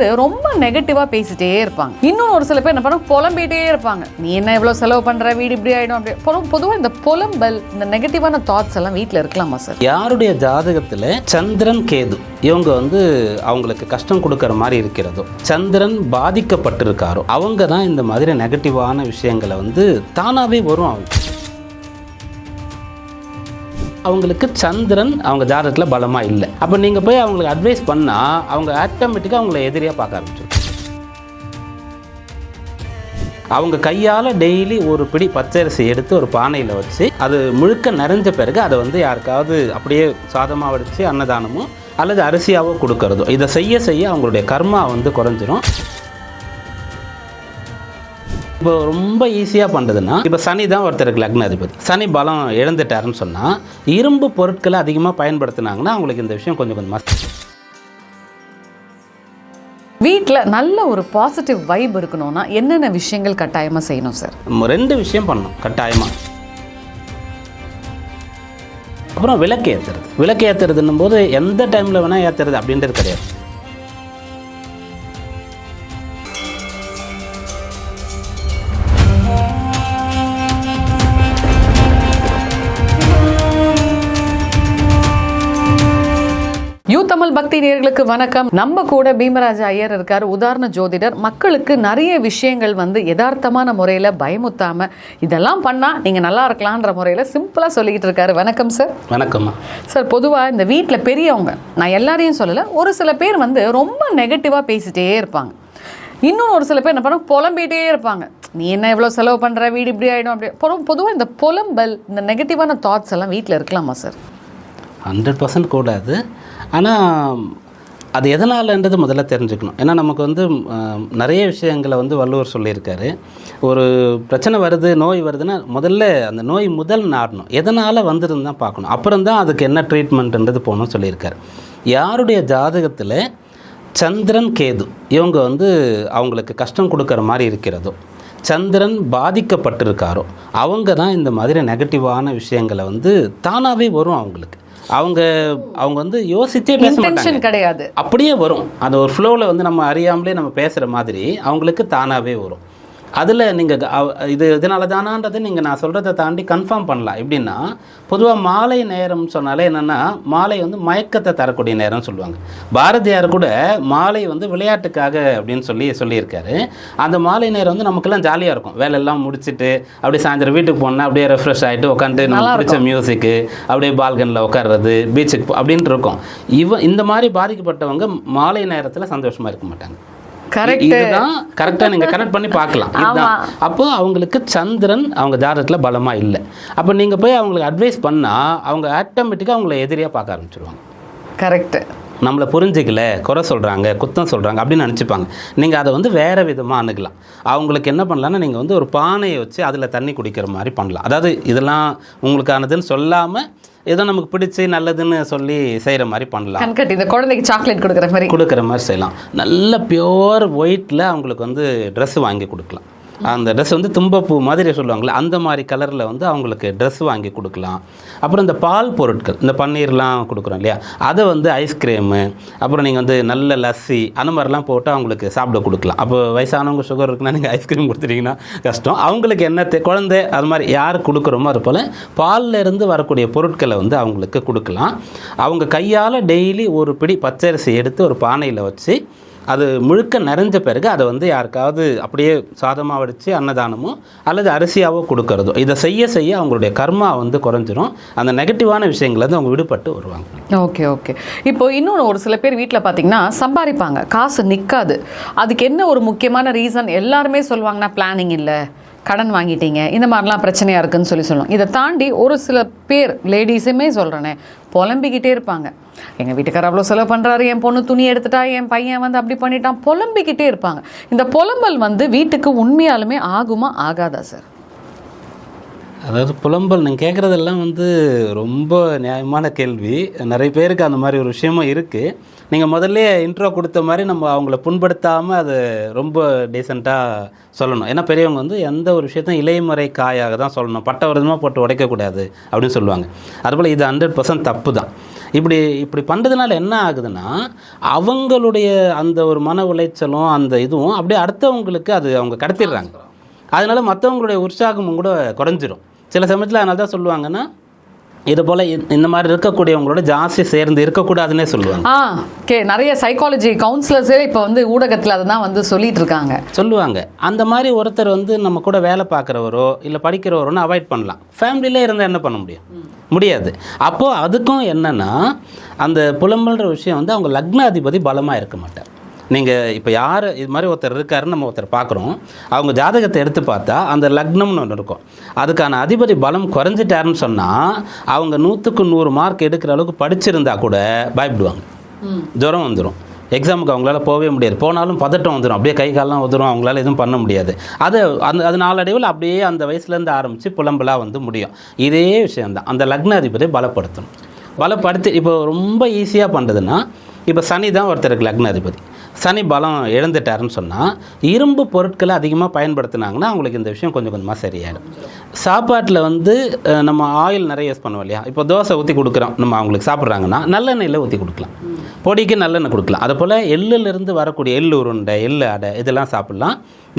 ரொம்ப நெகட்டிவா பேசிட்டே இருப்பாங்க. இன்னும் ஒரு சில பேர் என்ன பண்ண புலம்பிட்டே இருப்பாங்க. நீ என்ன எவ்வளவு செலவு பண்ற, வீடு இப்படி ஆயிடும் அப்படி. பொதுவாக இந்த புலம்பல், இந்த நெகட்டிவான தாட்ஸ் எல்லாம் வீட்டில் இருக்கலாமா சார்? யாருடைய ஜாதகத்தில் சந்திரன் கேது இவங்க அவங்களுக்கு கஷ்டம் கொடுக்கற மாதிரி இருக்கிறதோ, சந்திரன் பாதிக்கப்பட்டிருக்காரோ, அவங்க தான் இந்த மாதிரி நெகட்டிவான விஷயங்களை தானாகவே வரும். அவங்களுக்கு சந்திரன் அவங்க ஜாதகத்தில் பலமாக இல்லை. அப்போ நீங்கள் போய் அவங்களுக்கு அட்வைஸ் பண்ணால் அவங்க ஆட்டோமேட்டிக்காக அவங்கள எதிரியாக பார்க்க ஆரம்பிச்சிடும். அவங்க கையால் டெய்லி ஒரு பிடி பச்சரிசி எடுத்து ஒரு பானையில் வச்சு அது முழுக்க நிறைஞ்ச பிறகு அதை யாருக்காவது அப்படியே சாதமாக வடித்து அன்னதானமோ அல்லது அரிசியாவோ கொடுக்கறதோ, இதை செய்ய செய்ய அவங்களுடைய கர்மா குறைஞ்சிரும். இப்போ ரொம்ப ஈஸியாக பண்ணுறதுன்னா, இப்போ சனி தான் ஒருத்தருக்கு லக்னாதிபதி. சனி பலம் இழந்துட்டாருன்னு சொன்னால் இரும்பு பொருட்களை அதிகமாக பயன்படுத்தினாங்கன்னா அவங்களுக்கு இந்த விஷயம் கொஞ்சம் கொஞ்சமாக. வீட்டில் நல்ல ஒரு பாசிட்டிவ் வைப் இருக்கணும்னா என்னென்ன விஷயங்கள் கட்டாயமாக செய்யணும் சார்? 2 விஷயம் பண்ணணும் கட்டாயமாக. அப்புறம் விளக்கு ஏற்றுறது. விளக்கு ஏற்றுறதுன்னும் போது எந்த டைமில் வேணால் ஏற்றுறது அப்படின்றது கிடையாது. யூ தமிழ் பக்தி நேயர்களுக்கு வணக்கம். நம்ம கூட பீமராஜ ஐயர் இருக்கார், உதாரண ஜோதிடர். மக்களுக்கு நிறைய விஷயங்கள் யதார்த்தமான முறையில் பயமுத்தாம இதெல்லாம் பண்ணா நீங்க நல்லா இருக்கலான்ற முறையில் சிம்பிளா சொல்லிக்கிட்டு இருக்காரு. வணக்கம் சார். வணக்கம்மா சார். பொதுவாக இந்த வீட்டில் பெரியவங்க, நான் எல்லாரையும் சொல்லலை, ஒரு சில பேர் ரொம்ப நெகட்டிவா பேசிட்டே இருப்பாங்க. இன்னும் ஒரு சில பேர் என்ன பண்ண புலம்பிட்டே இருப்பாங்க. நீ என்ன எவ்வளோ செலவு பண்ற, வீடு இப்படி ஆயிடும் அப்படி. பொதுவாக இந்த புலம்பல், இந்த நெகட்டிவான தாட்ஸ் எல்லாம் வீட்டில் இருக்கலாமா சார்? 100% கூடாது. ஆனால் அது எதனாலன்றது முதல்ல தெரிஞ்சுக்கணும். ஏன்னா நமக்கு நிறைய விஷயங்களை வள்ளுவர் சொல்லியிருக்காரு. ஒரு பிரச்சனை வருது, நோய் வருதுன்னா முதல்ல அந்த நோய் முதல் நாடணும், எதனால் வந்துருந்து தான் பார்க்கணும். அப்புறம் தான் அதுக்கு என்ன ட்ரீட்மெண்ட்ன்றது போகணும்னு சொல்லியிருக்காரு. யாருடைய ஜாதகத்தில் சந்திரன் கேது இவங்க அவங்களுக்கு கஷ்டம் கொடுக்குற மாதிரி இருக்கிறதோ, சந்திரன் பாதிக்கப்பட்டிருக்காரோ, அவங்க தான் இந்த மாதிரி நெகட்டிவான விஷயங்களை தானாகவே வரும். அவங்க யோசிச்சே பேச மாட்டாங்க, கிடையாது, அப்படியே வரும். அது ஒரு ஃப்ளோவில் நம்ம அறியாமலே நம்ம பேசுகிற மாதிரி அவங்களுக்கு தானாகவே வரும். அதில் நீங்கள் இது இதனால தானான்றது நான் சொல்கிறத தாண்டி கன்ஃபார்ம் பண்ணலாம். எப்படின்னா, பொதுவாக மாலை நேரம் சொன்னாலே என்னென்னா, மாலை மயக்கத்தை தரக்கூடிய நேரம்னு சொல்லுவாங்க. பாரதியார் கூட மாலை விளையாட்டுக்காக அப்படின்னு சொல்லியிருக்காரு. அந்த மாலை நேரம் நமக்கெல்லாம் ஜாலியாக இருக்கும். வேலையெல்லாம் முடிச்சுட்டு அப்படியே சாயந்தரம் வீட்டுக்கு போனால் அப்படியே ரெஃப்ரெஷ் ஆகிட்டு உட்காந்து நம்ம பிடிச்ச மியூசிக்கு அப்படியே பால்கனில் உட்கார்றது, பீச்சுக்கு அப்படின்ட்டு இருக்கும். இந்த மாதிரி பாதிக்கப்பட்டவங்க மாலை நேரத்தில் சந்தோஷமாக இருக்க மாட்டாங்க. இதுதான் கரெக்டாக நீங்கள் கனெக்ட் பண்ணி பார்க்கலாம். இதுதான் அப்போ அவங்களுக்கு சந்திரன் அவங்க ஜாதகத்தில் பலமாக இல்லை. அப்போ நீங்கள் போய் அவங்களுக்கு அட்வைஸ் பண்ணால் அவங்க ஆட்டோமேட்டிக்காக அவங்கள எதிரியாக பார்க்க ஆரம்பிச்சிடுவாங்க. கரெக்டு. நம்மளை புரிஞ்சிக்கல, குறை சொல்கிறாங்க, குத்தம் சொல்கிறாங்க அப்படின்னு நினச்சிப்பாங்க. நீங்கள் அதை வேறு விதமாக அணுகலாம். அவங்களுக்கு என்ன பண்ணலான்னா, நீங்கள் ஒரு பானையை வச்சு அதில் தண்ணி குடிக்கிற மாதிரி பண்ணலாம். அதாவது இதெல்லாம் உங்களுக்கானதுன்னு சொல்லாமல் ஏதோ நமக்கு பிடிச்சி நல்லதுன்னு சொல்லி செய்கிற மாதிரி பண்ணலாம். இந்த குழந்தைக்கு சாக்லேட் கொடுக்குற மாதிரி செய்யலாம். நல்ல பியோர் ஒயிட்டில் அவங்களுக்கு ட்ரெஸ் வாங்கி கொடுக்கலாம். அந்த ட்ரெஸ் தும்பப்பூ மாதிரி சொல்லுவாங்களே, அந்த மாதிரி கலரில் அவங்களுக்கு ட்ரெஸ் வாங்கி கொடுக்கலாம். அப்புறம் இந்த பால் பொருட்கள், இந்த பன்னீர்லாம் கொடுக்குறோம் இல்லையா, அதை ஐஸ்கிரீமு, அப்புறம் நீங்கள் நல்ல லஸ்ஸி அந்த மாதிரிலாம் போட்டு அவங்களுக்கு சாப்பிட கொடுக்கலாம். அப்போ வயசானவங்க சுகர் இருக்குன்னா நீங்கள் ஐஸ்கிரீம் கொடுத்துட்டிங்கன்னா கஷ்டம். அவங்களுக்கு என்ன குழந்தை அது மாதிரி யார் கொடுக்குறோமோ அது போல் பாலில் இருந்து வரக்கூடிய பொருட்களை அவங்களுக்கு கொடுக்கலாம். அவங்க கையால் டெய்லி ஒரு பிடி பச்சரிசி எடுத்து ஒரு பானையில் வச்சு அது முழுக்க நிறைஞ்ச பிறகு அதை யாருக்காவது அப்படியே சாதமாக வடித்து அன்னதானமோ அல்லது அரிசியாவோ கொடுக்கறதோ, இதை செய்ய செய்ய அவங்களுடைய கர்மா குறைஞ்சிரும். அந்த நெகட்டிவான விஷயங்களை அவங்க விடுபட்டு வருவாங்க. ஓகே. இப்போ இன்னொன்று, ஒரு சில பேர் வீட்டில் பார்த்தீங்கன்னா சம்பாதிப்பாங்க, காசு நிற்காது. அதுக்கு என்ன ஒரு முக்கியமான ரீசன் எல்லாருமே சொல்லுவாங்கன்னா, பிளானிங் இல்லை, கடன் வாங்கிட்டீங்க, இந்த மாதிரிலாம் பிரச்சனையாக இருக்குதுன்னு சொல்லுவோம். இதை தாண்டி ஒரு சில பேர் லேடிஸுமே சொல்கிறேனே புலம்பிக்கிட்டே இருப்பாங்க. எங்கள் வீட்டுக்காரர் அவ்வளோ செலவு பண்ணுறாரு, என் பொண்ணு துணி எடுத்துட்டா, என் பையன் அப்படி பண்ணிட்டான், புலம்பிக்கிட்டே இருப்பாங்க. இந்த புலம்பல் வீட்டுக்கு உண்மையாலுமே ஆகுமா ஆகாதா சார்? அதாவது புலம்பல் நீங்கள் கேட்குறதெல்லாம் ரொம்ப நியாயமான கேள்வி. நிறைய பேருக்கு அந்த மாதிரி ஒரு விஷயமும் இருக்குது. நீங்கள் முதல்ல இன்ட்ரோ கொடுத்த மாதிரி நம்ம அவங்கள புண்படுத்தாமல் அதை ரொம்ப டீசெண்டாக சொல்லணும். ஏன்னா பெரியவங்க எந்த ஒரு விஷயத்தையும் இலைமுறை காயாக தான் சொல்லணும், பட்ட விரதமாக போட்டு உடைக்கக்கூடாது அப்படின்னு சொல்லுவாங்க. அதுபோல் இது 100% தப்பு தான். இப்படி பண்ணுறதுனால என்ன ஆகுதுன்னா அவங்களுடைய அந்த ஒரு மன உளைச்சலும் அந்த இதுவும் அப்படியே அடுத்தவங்களுக்கு அது அவங்க கடத்திடுறாங்க. அதனால மற்றவங்களுடைய உற்சாகமும் கூட குறைஞ்சிரும் சில சமயத்தில். அதனால தான் சொல்லுவாங்கன்னா இது போல் இந்த மாதிரி இருக்கக்கூடியவங்களோட ஜாஸ்தி சேர்ந்து இருக்கக்கூடாதுன்னே சொல்லுவாங்க. நிறைய சைக்காலஜி கவுன்சிலர்ஸே இப்போ வந்து ஊடகத்தில் அதை தான் வந்து சொல்லுவாங்க. அந்த மாதிரி ஒருத்தர் வந்து நம்ம கூட வேலை பார்க்குறவரோ இல்லை படிக்கிறவரோன்னு அவாய்ட் பண்ணலாம். ஃபேமிலியிலே இருந்தால் என்ன பண்ண முடியாது. அப்போது அதுக்கும் என்னென்னா அந்த புலம்பல்ற விஷயம் வந்து அவங்க லக்னாதிபதி பலமாக இருக்க மாட்டார். நீங்கள் இப்போ யார் இது மாதிரி ஒருத்தர் இருக்காருன்னு நம்ம ஒருத்தர் பார்க்குறோம், அவங்க ஜாதகத்தை எடுத்து பார்த்தா அந்த லக்னம்னு ஒன்று இருக்கும், அதுக்கான அதிபதி பலம் குறைஞ்சிட்டாருன்னு சொன்னால் அவங்க 100க்கு 100 மார்க் எடுக்கிற அளவுக்கு படிச்சிருந்தா கூட பயப்படுவாங்க. ஜுரம் வந்துடும், எக்ஸாமுக்கு அவங்களால போகவே முடியாது, போனாலும் பதட்டம் வந்துடும், அப்படியே கை காலெலாம் வந்துடும், அவங்களால எதுவும் பண்ண முடியாது. அது நாளடைவில் அப்படியே அந்த வயசுலேருந்து ஆரம்பித்து புலம்பலாக வந்து முடியும். இதே விஷயந்தான் அந்த லக்னாதிபதியை பலப்படுத்தி இப்போ ரொம்ப ஈஸியாக பண்ணுறதுன்னா, இப்போ சனி தான் ஒருத்தருக்கு லக்னாதிபதி, சனி பலம் இழந்துட்டாருன்னு சொன்னால் இரும்பு பொருட்களை அதிகமாக பயன்படுத்தினாங்கன்னா அவங்களுக்கு இந்த விஷயம் கொஞ்சம் கொஞ்சமாக சரியாயிடும். சாப்பாட்டில் வந்து நம்ம ஆயில் நிறைய யூஸ் பண்ணுவோம் இல்லையா, இப்போ தோசை ஊற்றி கொடுக்குறோம் நம்ம அவங்களுக்கு சாப்பிட்றாங்கன்னா நல்லெண்ணெயில் ஊற்றி கொடுக்கலாம், பொடிக்கு நல்லெண்ணெய் கொடுக்கலாம். அதுபோல் எள்ளிலிருந்து வரக்கூடிய எள்ளு உருண்டை, எள்ளு அடை இதெல்லாம் சாப்பிட்லாம்.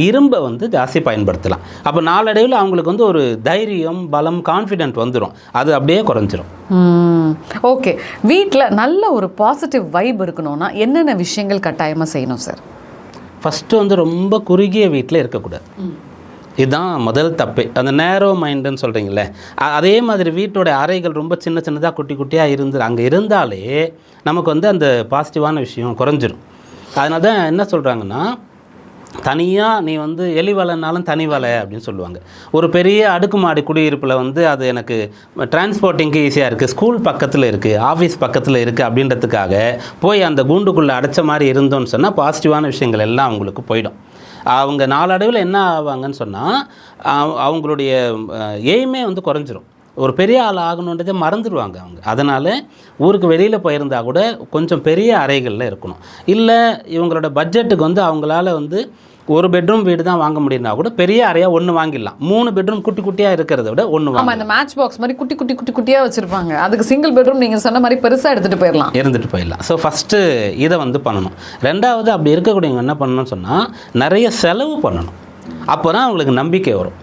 இரும்பை வந்து ஜாஸ்தி பயன்படுத்தலாம். அப்போ நாளடைவில் அவங்களுக்கு வந்து ஒரு தைரியம், பலம், கான்ஃபிடென்ட் வந்துடும், அது அப்படியே குறைஞ்சிரும். ஓகே, வீட்டில் நல்ல ஒரு பாசிட்டிவ் வைப் இருக்கணும்னா என்னென்ன விஷயங்கள் கட்டாயமாக செய்யணும் சார்? ஃபஸ்ட்டு வந்து ரொம்ப குறுகிய வீட்டில் இருக்கக்கூடாது, இதுதான் முதல் தப்பு. அந்த நேரோ மைண்டுன்னு சொல்கிறீங்களே, அதே மாதிரி வீட்டோட அறைகள் ரொம்ப சின்ன சின்னதாக குட்டி குட்டியாக அங்கே இருந்தாலே நமக்கு வந்து அந்த பாசிட்டிவான விஷயம் குறைஞ்சிரும். அதனால தான் என்ன சொல்கிறாங்கன்னா, தனியாக நீ வந்து எலி வலைனாலும் தனி வலை அப்படின்னு சொல்லுவாங்க. ஒரு பெரிய அடுக்குமாடி குடியிருப்பில் வந்து அது எனக்கு டிரான்ஸ்போர்ட்டிங்க்கு ஈஸியாக இருக்குது, ஸ்கூல் பக்கத்தில் இருக்குது, ஆஃபீஸ் பக்கத்தில் இருக்குது அப்படின்றதுக்காக போய் அந்த கூண்டுக்குள்ளே அடைச்ச மாதிரி இருந்தோன்னு சொன்னால் பாசிட்டிவான விஷயங்கள் எல்லாம் அவங்களுக்கு போயிடும். அவங்க நாளடைவில் என்ன ஆவாங்கன்னு சொன்னால் அவங்களுடைய எய்மே வந்து குறைஞ்சிரும், ஒரு பெரிய ஆள் ஆகணுன்றதே மறந்துடுவாங்க அவங்க. அதனால் ஊருக்கு வெளியில் போயிருந்தா கூட கொஞ்சம் பெரிய அறைகளில் இருக்கணும். இல்லை இவங்களோட பட்ஜெட்டுக்கு வந்து அவங்களால வந்து ஒரு பெட்ரூம் வீடு தான் வாங்க முடியும்னா கூட பெரிய அறையாக ஒன்று வாங்கிடலாம். 3 பெட்ரூம் குட்டி குட்டியாக இருக்கிறத விட ஒன்று வாங்க. இந்த மேட்ச் பாக்ஸ் மாதிரி குட்டி குட்டியாக வச்சுருப்பாங்க, அதுக்கு சிங்கிள் பெட்ரூம் நீங்கள் சொன்ன மாதிரி பெருசாக இருந்துட்டு போயிடலாம். ஸோ ஃபஸ்ட்டு இதை வந்து பண்ணணும். ரெண்டாவது அப்படி இருக்கக்கூடியவங்க என்ன பண்ணணும்னு சொன்னால் நிறைய செலவு பண்ணணும். அப்போ தான் அவங்களுக்கு நம்பிக்கை வரும்.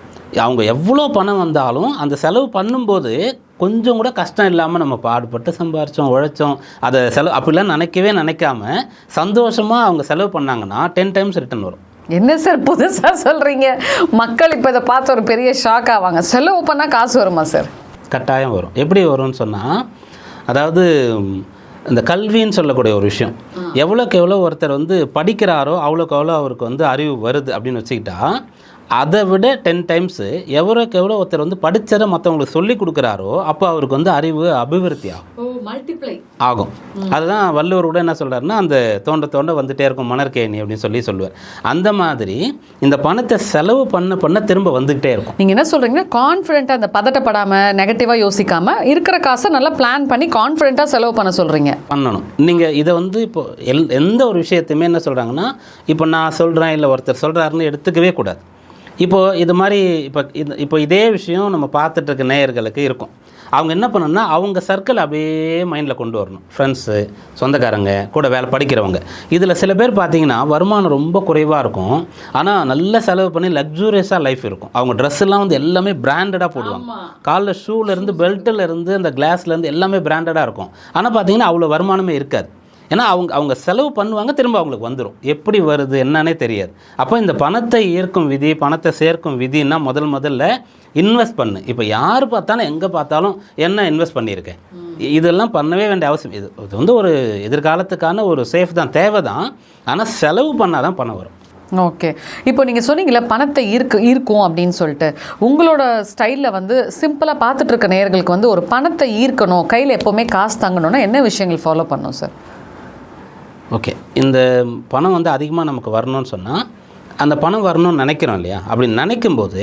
அவங்க எவ்வளோ பணம் வந்தாலும் அந்த செலவு பண்ணும்போது கொஞ்சம் கூட கஷ்டம் இல்லாமல் நம்ம பாடுபட்டு சம்பாரித்தோம், உழைச்சோம், அதை செலவு அப்படிலாம் நினைக்காம சந்தோஷமாக அவங்க செலவு பண்ணாங்கன்னா 10 டைம்ஸ் ரிட்டர்ன் வரும். என்ன சார் புதுசாக சொல்கிறீங்க? மக்கள் இப்போ இதை பார்த்து ஒரு பெரிய ஷாக் ஆவாங்க. செலவு பண்ணால் காசு வருமா சார்? கட்டாயம் வரும். எப்படி வரும்னு சொன்னால், அதாவது இந்த கல்வின்னு சொல்லக்கூடிய ஒரு விஷயம், எவ்வளோக்கு எவ்வளோ ஒருத்தர் வந்து படிக்கிறாரோ அவ்வளோக்கு எவ்வளோ அவருக்கு வந்து அறிவு வருது அப்படின்னு வச்சுக்கிட்டா, அதை விட 10 டைம்ஸு எவ்வளோக்கு எவ்வளோ ஒருத்தர் வந்து படித்ததை மற்றவங்களுக்கு சொல்லி கொடுக்குறாரோ அப்போ அவருக்கு வந்து அறிவு அபிவிருத்தி ஆகும். அதுதான் வள்ளுவர் கூட என்ன சொல்கிறாருன்னா, அந்த தோண்ட வந்துட்டே இருக்கும் மணற்கேணி அப்படின்னு சொல்லுவார். அந்த மாதிரி இந்த பணத்தை செலவு பண்ண திரும்ப வந்துக்கிட்டே இருக்கும். நீங்கள் என்ன சொல்கிறீங்கன்னா, கான்ஃபிடென்ட்டாக அந்த பதட்டப்படாமல் நெகட்டிவாக யோசிக்காமல் இருக்கிற காசை நல்லா பிளான் பண்ணி கான்ஃபிடென்ட்டாக செலவு பண்ணணும். நீங்கள் இதை வந்து இப்போ எந்த ஒரு விஷயத்தையுமே என்ன சொல்கிறாங்கன்னா, இப்போ நான் சொல்கிறேன் இல்லை ஒருத்தர் சொல்கிறாருன்னு எடுத்துக்கவே கூடாது. இப்போது இது மாதிரி இப்போ இதே விஷயம் நம்ம பார்த்துட்டு இருக்க நேயர்களுக்கு இருக்கும். அவங்க என்ன பண்ணணும்னா, அவங்க சர்க்கிள் அப்படியே மைண்டில் கொண்டு வரணும். ஃப்ரெண்ட்ஸு, சொந்தக்காரங்க, கூட வேலை படிக்கிறவங்க. இதில் சில பேர் பார்த்தீங்கன்னா வருமானம் ரொம்ப குறைவாக இருக்கும், ஆனால் நல்ல செலவு பண்ணி லக்ஸூரியஸாக லைஃப் இருக்கும். அவங்க ட்ரெஸ்ஸெல்லாம் வந்து எல்லாமே பிராண்டடாக போடுவாங்க. காலில் ஷூலேருந்து பெல்ட்டிலேருந்து அந்த கிளாஸ்லேருந்து எல்லாமே பிராண்டடாக இருக்கும். ஆனால் பார்த்தீங்கன்னா அவ்வளோ வருமானமே இருக்காது. ஏன்னா அவங்க செலவு பண்ணுவாங்க, திரும்ப அவங்களுக்கு வந்துடும். எப்படி வருது என்னன்னே தெரியாது. அப்போ இந்த பணத்தை ஈர்க்கும் விதி, பணத்தை சேர்க்கும் விதின்னா முதல்ல இன்வெஸ்ட் பண்ணு. இப்போ யார் பார்த்தாலும் எங்கே பார்த்தாலும் என்ன இன்வெஸ்ட் பண்ணியிருக்கேன், இதெல்லாம் பண்ணவே வேண்டிய அவசியம். இது வந்து ஒரு எதிர்காலத்துக்கான ஒரு சேஃப் தான், தேவை தான். ஆனால் செலவு பண்ணால் தான் பணம் வரும். ஓகே, இப்போ நீங்கள் சொன்னீங்களே பணத்தை ஈர்க்கும் அப்படின்னு சொல்லிட்டு, உங்களோட ஸ்டைலில் வந்து சிம்பிளாக பார்த்துட்டு இருக்க நேயர்களுக்கு வந்து ஒரு பணத்தை ஈர்க்கணும், கையில் எப்போவுமே காசு தங்கணும்னா என்ன விஷயங்கள் ஃபாலோ பண்ணணும் சார்? ஓகே, இந்த பணம் வந்து அதிகமாக நமக்கு வரணும்னு சொன்னால், அந்த பணம் வரணும்னு நினைக்கிறோம் இல்லையா, அப்படி நினைக்கும்போது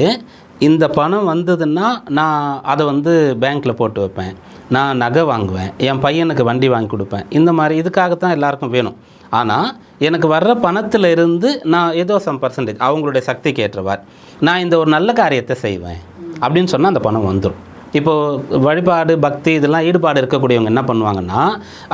இந்த பணம் வந்ததுன்னா நான் அதை வந்து பேங்க்கில் போட்டு வைப்பேன், நான் நகை வாங்குவேன், என் பையனுக்கு வண்டி வாங்கி கொடுப்பேன், இந்த மாதிரி இதுக்காகத்தான் எல்லாருக்கும் வேணும். ஆனால் எனக்கு வர்ற பணத்தில் இருந்து நான் ஏதோ சம் பர்சன்டேஜ் அவங்களுடைய சக்திக்கு ஏற்றவார் நான் இந்த ஒரு நல்ல காரியத்தை செய்வேன் அப்படின்னு சொன்னால் அந்த பணம் வந்துடும். இப்போது வழிபாடு பக்தி இதெல்லாம் ஈடுபாடு இருக்கக்கூடியவங்க என்ன பண்ணுவாங்கன்னா,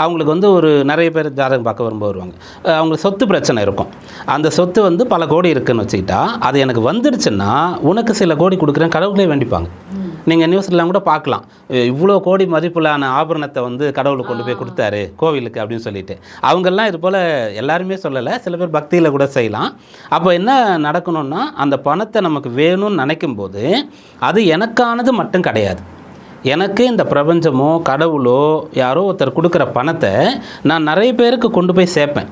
அவங்களுக்கு வந்து ஒரு நிறைய பேர் ஜாதகம் பார்க்க வரும்போது வருவாங்க, அவங்களுக்கு சொத்து பிரச்சனை இருக்கும். அந்த சொத்து வந்து பல கோடி இருக்குதுன்னு வச்சுக்கிட்டா, அது எனக்கு வந்துடுச்சுன்னா உனக்கு சில கோடி கொடுக்குறேன் கடவுளே வேண்டிப்பாங்க. நீங்கள் நியூஸ்லாம் கூட பார்க்கலாம், இவ்வளோ கோடி மதிப்புலான ஆபரணத்தை வந்து கடவுளுக்கு கொண்டு போய் கொடுத்தாரு கோவிலுக்கு அப்படின்னு சொல்லிட்டு. அவங்கெல்லாம் இது போல் எல்லாருமே சொல்லலை, சில பேர் பக்தியில் கூட செய்யலாம். அப்போ என்ன நடக்கணும்னா, அந்த பணத்தை நமக்கு வேணும்னு நினைக்கும் போது அது எனக்கானது மட்டும் கிடையாது. எனக்கு இந்த பிரபஞ்சமோ கடவுளோ யாரோ ஒருத்தர் கொடுக்குற பணத்தை நான் நிறைய பேருக்கு கொண்டு போய் சேர்ப்பேன்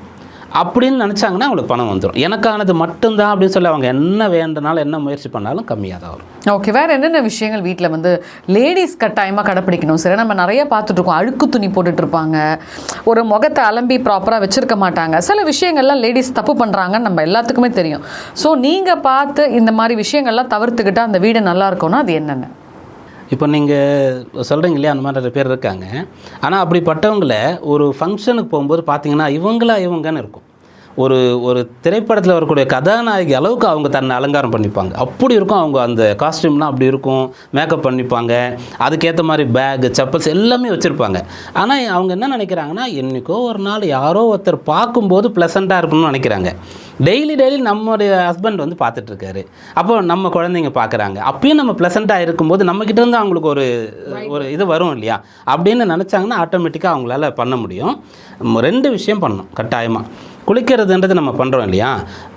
அப்படின்னு நினச்சாங்கன்னா அவங்களுக்கு பணம் வந்துடும். எனக்கானது மட்டும்தான் அப்படின்னு சொல்லி அவங்க என்ன வேண்டுனாலும் என்ன முயற்சி பண்ணாலும் கம்மியாக தான் வரும். ஓகே, வேறு என்னென்ன விஷயங்கள் வீட்டில் வந்து லேடிஸ் கட்டாயமாக கடைப்பிடிக்கணும்? சரி, நம்ம நிறைய பார்த்துட்ருக்கோம், அழுக்கு துணி போட்டுட்ருப்பாங்க, ஒரு முகத்தை அலம்பி ப்ராப்பராக வச்சுருக்க மாட்டாங்க. சில விஷயங்கள்லாம் லேடிஸ் தப்பு பண்ணுறாங்கன்னு நம்ம எல்லாத்துக்குமே தெரியும். ஸோ நீங்கள் பார்த்து இந்த மாதிரி விஷயங்கள்லாம் தவிர்த்துக்கிட்டால் அந்த வீடு நல்லா இருக்கும்னா அது என்னென்ன? இப்போ நீங்கள் சொல்கிறீங்க இல்லையா, அந்த மாதிரி நிறைய பேர் இருக்காங்க. ஆனால் அப்படிப்பட்டவங்களை ஒரு ஃபங்க்ஷனுக்கு போகும்போது பார்த்தீங்கன்னா இவங்கன்னு இருக்கும். ஒரு திரைப்படத்தில் வரக்கூடிய கதாநாயகி அளவுக்கு அவங்க தன்னை அலங்காரம் பண்ணிப்பாங்க. அப்படி இருக்கும் அவங்க அந்த காஸ்டியூம்லாம் அப்படி இருக்கும், மேக்கப் பண்ணிப்பாங்க, அதுக்கேற்ற மாதிரி பேகு செப்பல்ஸ் எல்லாமே வச்சுருப்பாங்க. ஆனால் அவங்க என்ன நினைக்கிறாங்கன்னா, என்றைக்கோ ஒரு நாள் யாரோ ஒருத்தர் பார்க்கும்போது ப்ளசண்ட்டாக இருக்கணும்னு நினைக்கிறாங்க. டெய்லி நம்மளுடைய ஹஸ்பண்ட் வந்து பார்த்துட்ருக்காரு, அப்போ நம்ம குழந்தைங்க பார்க்குறாங்க, அப்பயும் நம்ம ப்ளசண்ட்டாக இருக்கும்போது நம்மக்கிட்ட இருந்து அவங்களுக்கு ஒரு இது வரும் இல்லையா, அப்படின்னு நினச்சாங்கன்னா ஆட்டோமேட்டிக்காக அவங்களால பண்ண முடியும். 2 விஷயம் பண்ணணும் கட்டாயமாக. குளிக்கிறதுன்றது நம்ம பண்ணுறோம் இல்லையா,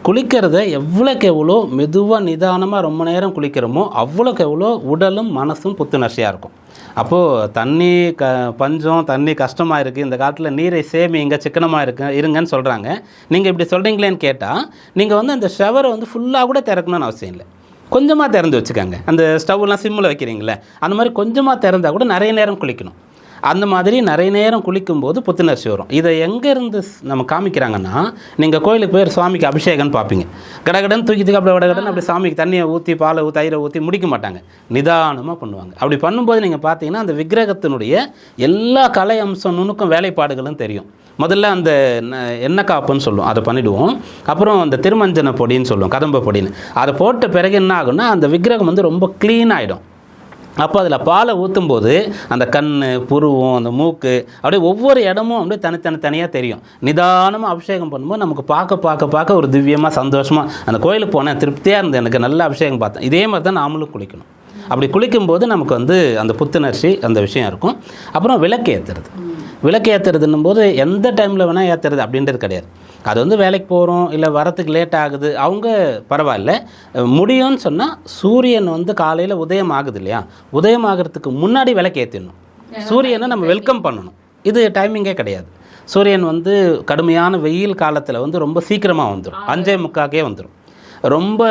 குளிக்கிறத எவ்வளோக்கு எவ்வளோ மெதுவாக நிதானமாக ரொம்ப நேரம் குளிக்கிறோமோ அவ்வளோக்கு எவ்வளோ உடலும் மனசும் புத்துணர்ச்சியாக இருக்கும். அப்போது தண்ணி பஞ்சம், தண்ணி கஷ்டமாக இருக்குது, இந்த காலத்தில் நீரை சேமிங்க, சிக்கனமாக இருங்கன்னு சொல்கிறாங்க. நீங்கள் இப்படி சொல்கிறீங்களேன்னு கேட்டால், நீங்கள் வந்து அந்த ஷவரை வந்து ஃபுல்லாக கூட திறக்கணும்னு அவசியம் இல்லை, கொஞ்சமாக திறந்து வச்சுக்கோங்க. அந்த ஸ்டவ்லாம் சிம்மில் வைக்கிறீங்களே அந்த மாதிரி கொஞ்சமாக திறந்தால் கூட நிறைய நேரம் குளிக்கணும். அந்த மாதிரி நிறைய நேரம் குளிக்கும்போது புத்துணர்ச்சி வரும். இதை எங்கேருந்து நம்ம காமிக்கிறாங்கன்னா, நீங்கள் கோயிலுக்கு போய் சுவாமிக்கு அபிஷேகம்னு பார்ப்பீங்க, கடகடன் தூக்கிட்டு அப்படி கடகடன் அப்படி சாமிக்கு தண்ணியை ஊற்றி பாலை தயிரை ஊற்றி முடிக்க மாட்டாங்க, நிதானமாக பண்ணுவாங்க. அப்படி பண்ணும்போது நீங்கள் பார்த்தீங்கன்னா அந்த விக்கிரகத்தினுடைய எல்லா கலை அம்சம் நுணுக்கம் வேலைப்பாடுகளும் தெரியும். முதல்ல அந்த எண்ணெய் காப்புன்னு சொல்லுவோம், அதை பண்ணிவிடுவோம். அப்புறம் அந்த திருமஞ்சன பொடின்னு சொல்லுவோம், கதம்ப பொடின்னு, அதை போட்ட பிறகு என்ன ஆகுன்னா அந்த விக்கிரகம் வந்து ரொம்ப க்ளீன் ஆகிடும். அப்போ அதில் பாலை ஊற்றும்போது அந்த கண், புருவம், அந்த மூக்கு அப்படியே ஒவ்வொரு இடமும் அப்படியே தனியாக தெரியும். நிதானமாக அபிஷேகம் பண்ணும்போது நமக்கு பார்க்க ஒரு திவ்யமாக சந்தோஷமாக அந்த கோயிலுக்கு போனேன், திருப்தியாக இருந்தது, எனக்கு நல்ல அபிஷேகம் பார்த்தேன். இதே மாதிரி தான் நாமளும் குளிக்கணும். அப்படி குளிக்கும்போது நமக்கு வந்து அந்த புத்துணர்ச்சி அந்த விஷயம் இருக்கும். அப்புறம் விளக்கு ஏற்றுறதுன்னும் போது எந்த டைமில் வேணால் ஏற்றுறது அப்படின்றது கிடையாது. அது வந்து வேலைக்கு போகிறோம் இல்லை வரத்துக்கு லேட் ஆகுது, அவங்க பரவாயில்ல, முடியும்னு சொன்னால் சூரியன் வந்து காலையில் உதயம் ஆகுது இல்லையா, உதயம் ஆகிறதுக்கு முன்னாடி விளக்கு ஏற்றிடணும். சூரியனை நம்ம வெல்கம் பண்ணணும். இது டைமிங்கே கிடையாது. சூரியன் வந்து கடுமையான வெயில் காலத்தில் வந்து ரொம்ப சீக்கிரமாக வந்துடும், 5:45 வந்துடும். ரொம்ப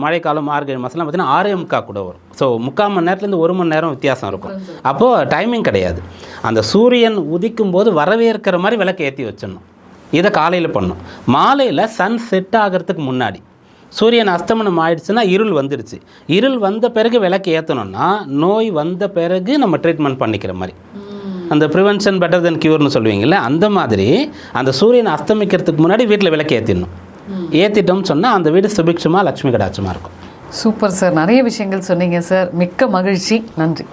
மழைக்காலம் மார்கழி மாதம்லாம் பார்த்திங்கன்னா 6:45 கூட வரும். ஸோ 3/4 மணி நேரத்துலேருந்து 1 மணி நேரம் வித்தியாசம் இருக்கும். அப்போது டைமிங் கிடையாது. அந்த சூரியன் உதிக்கும் போது வரவேற்கிற மாதிரி விளக்கு ஏற்றி வச்சிடணும். இதை காலையில் பண்ணணும். மாலையில் சன் செட் ஆகிறதுக்கு முன்னாடி, சூரியன் அஸ்தமனம் ஆயிடுச்சுன்னா இருள் வந்துடுச்சு, இருள் வந்த பிறகு விளக்கு ஏற்றணும்னா நோய் வந்த பிறகு நம்ம ட்ரீட்மெண்ட் பண்ணிக்கிற மாதிரி, அந்த ப்ரிவென்ஷன் பெட்டர் தென் க்யூர்னு சொல்லுவீங்கள்ல, அந்த மாதிரி அந்த சூரியன் அஸ்தமிக்கிறதுக்கு முன்னாடி வீட்டில் விளக்கு ஏற்றிடணும். ஏற்றிட்டோம்னு சொன்னால் அந்த வீடு சுபிக்ஷமாக லட்சுமி கடாட்சமாக இருக்கும். சூப்பர் சார், நிறைய விஷயங்கள் சொன்னீங்க சார், மிக்க மகிழ்ச்சி. நன்றி.